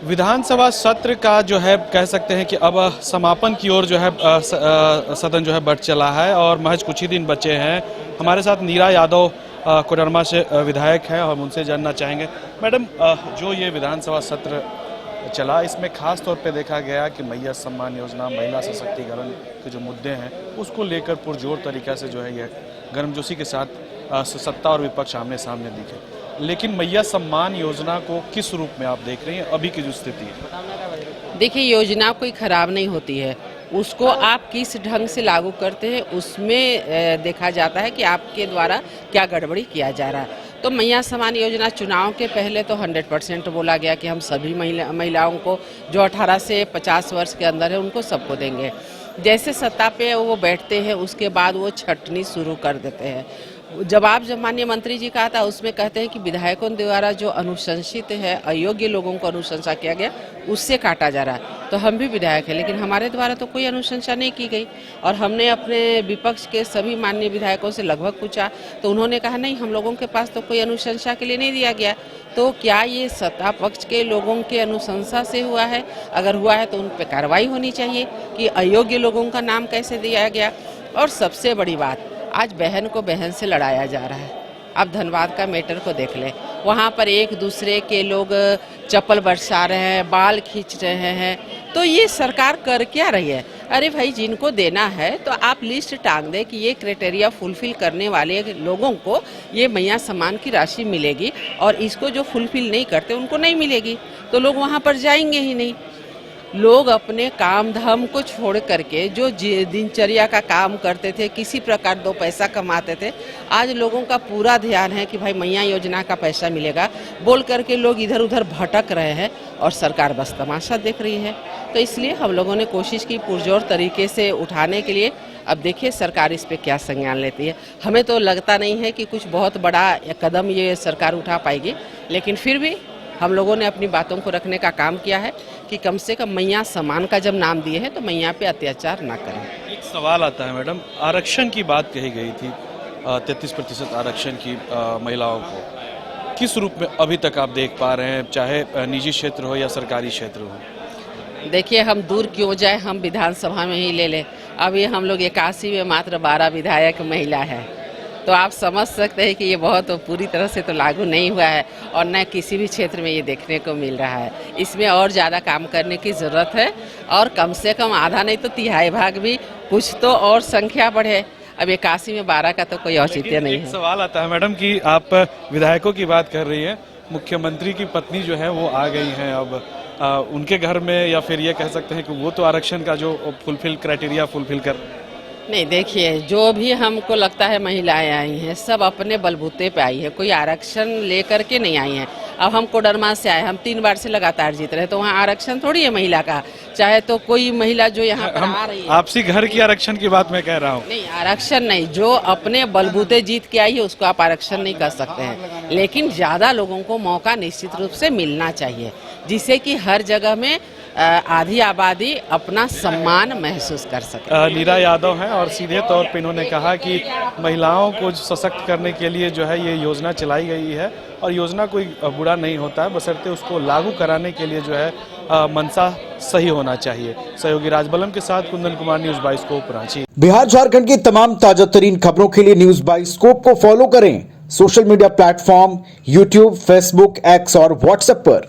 विधानसभा सत्र का जो है कह सकते हैं कि अब समापन की ओर जो है सदन जो है बढ़ चला है और महज कुछ ही दिन बचे हैं। हमारे साथ नीरा यादव कोडरमा से विधायक हैं और उनसे जानना चाहेंगे। मैडम, जो ये विधानसभा सत्र चला, इसमें खास तौर पे देखा गया कि मैया सम्मान योजना, महिला सशक्तिकरण के जो मुद्दे हैं उसको लेकर पुरजोर तरीक़ा से जो है ये गर्मजोशी के साथ सत्ता और विपक्ष आमने सामने दिखे। लेकिन मैया सम्मान योजना को किस रूप में आप देख रही हैं अभी की जो स्थिति है? देखिए, योजना कोई खराब नहीं होती है, उसको आप किस ढंग से लागू करते हैं उसमें देखा जाता है कि आपके द्वारा क्या गड़बड़ी किया जा रहा है। तो मैया सम्मान योजना चुनाव के पहले तो 100% बोला गया कि हम सभी महिलाओं को जो 18 से 50 वर्ष के अंदर है उनको सबको देंगे। जैसे सत्ता पे वो बैठते हैं उसके बाद वो छटनी शुरू कर देते हैं। जवाब जब माननीय मंत्री जी का आता उसमें कहते हैं कि विधायकों द्वारा जो अनुशंसित है, अयोग्य लोगों को अनुशंसा किया गया उससे काटा जा रहा है। तो हम भी विधायक हैं, लेकिन हमारे द्वारा तो कोई अनुशंसा नहीं की गई। और हमने अपने विपक्ष के सभी माननीय विधायकों से लगभग पूछा तो उन्होंने कहा नहीं, हम लोगों के पास तो कोई अनुशंसा के लिए नहीं दिया गया। तो क्या ये सत्ता पक्ष के लोगों के अनुशंसा से हुआ है? अगर हुआ है तो उन पर कार्रवाई होनी चाहिए कि अयोग्य लोगों का नाम कैसे दिया गया। और सबसे बड़ी बात, आज बहन को बहन से लड़ाया जा रहा है। आप धनबाद का मैटर को देख लें, वहाँ पर एक दूसरे के लोग चप्पल बरसा रहे हैं, बाल खींच रहे हैं। तो ये सरकार कर क्या रही है? अरे भाई, जिनको देना है तो आप लिस्ट टांग दें कि ये क्राइटेरिया फुलफिल करने वाले लोगों को ये मैया सम्मान की राशि मिलेगी और इसको जो फुलफिल नहीं करते उनको नहीं मिलेगी। तो लोग वहाँ पर जाएंगे ही नहीं। लोग अपने काम धाम को छोड़ करके जो दिनचर्या का काम करते थे, किसी प्रकार दो पैसा कमाते थे, आज लोगों का पूरा ध्यान है कि भाई मैया योजना का पैसा मिलेगा बोल करके लोग इधर उधर भटक रहे हैं और सरकार बस तमाशा देख रही है। तो इसलिए हम लोगों ने कोशिश की पुरजोर तरीके से उठाने के लिए। अब देखिए सरकार इस पे क्या संज्ञान लेती है। हमें तो लगता नहीं है कि कुछ बहुत बड़ा कदम ये सरकार उठा पाएगी, लेकिन फिर भी हम लोगों ने अपनी बातों को रखने का काम किया है कि कम से कम मैया सम्मान का जब नाम दिए हैं तो मैया पे अत्याचार ना करें। एक सवाल आता है मैडम, आरक्षण की बात कही गई थी, 33% आरक्षण की महिलाओं को किस रूप में अभी तक आप देख पा रहे हैं, चाहे निजी क्षेत्र हो या सरकारी क्षेत्र हो? देखिए, हम दूर क्यों जाए, हम विधानसभा में ही ले लें। अभी हम लोग 81 में मात्र 12 विधायक महिला है, तो आप समझ सकते हैं कि ये बहुत पूरी तरह से तो लागू नहीं हुआ है और न किसी भी क्षेत्र में ये देखने को मिल रहा है। इसमें और ज़्यादा काम करने की ज़रूरत है और कम से कम आधा नहीं तो तिहाई भाग भी कुछ तो और संख्या बढ़े। अब 81 में 12 का तो कोई औचित्य नहीं है। सवाल आता है मैडम कि आप विधायकों की बात कर रही हैं, मुख्यमंत्री की पत्नी जो है वो आ गई हैं अब उनके घर में, या फिर ये कह सकते हैं कि वो तो आरक्षण का जो क्राइटेरिया फुलफिल कर। नहीं, देखिए, जो भी हमको लगता है महिलाएं आई हैं सब अपने बलबूते पे आई है, कोई आरक्षण लेकर के नहीं आई हैं। अब हम कोडरमा से आए, हम 3 बार से लगातार जीत रहे, तो वहाँ आरक्षण थोड़ी है महिला का। चाहे तो कोई महिला जो यहाँ पर आ रही है, आपसी घर की आरक्षण की बात मैं कह रहा हूँ। नहीं, आरक्षण नहीं, जो अपने बलबूते जीत के आई है उसको आप आरक्षण नहीं कर सकते हैं। लेकिन ज़्यादा लोगों को मौका निश्चित रूप से मिलना चाहिए, जिससे कि हर जगह में आधी आबादी अपना सम्मान महसूस कर सके। नीरा यादव हैं और सीधे तौर पे इन्होंने कहा कि महिलाओं को सशक्त करने के लिए जो है ये योजना चलाई गई है और योजना कोई बुरा नहीं होता है, बशर्ते उसको लागू कराने के लिए जो है मनसा सही होना चाहिए। सहयोगी राजबलम के साथ कुंदन कुमार, न्यूज़ बाइस्कोप, रांची। बिहार झारखंड की तमाम ताजा तरीन खबरों के लिए न्यूज़ बाइस्कोप को फॉलो करें social media platform YouTube, Facebook, x और व्हाट्सएप पर।